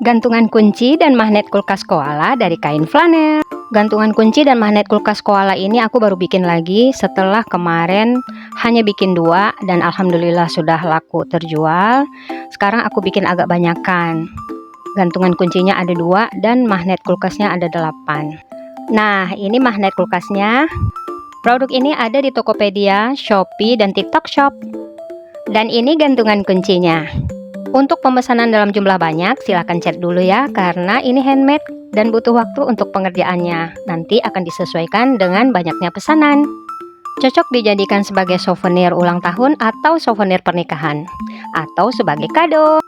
Gantungan kunci dan magnet kulkas koala dari kain flanel. Gantungan kunci dan magnet kulkas koala ini aku baru bikin lagi setelah kemarin hanya bikin 2 dan alhamdulillah sudah laku terjual. Sekarang aku bikin agak banyakan. Gantungan kuncinya ada 2 dan magnet kulkasnya ada 8. Nah, ini magnet kulkasnya. Produk ini ada di Tokopedia, Shopee, dan TikTok Shop. Dan ini gantungan kuncinya. Untuk pemesanan dalam jumlah banyak, silahkan chat dulu ya, karena ini handmade dan butuh waktu untuk pengerjaannya. Nanti akan disesuaikan dengan banyaknya pesanan. Cocok dijadikan sebagai souvenir ulang tahun atau souvenir pernikahan, atau sebagai kado.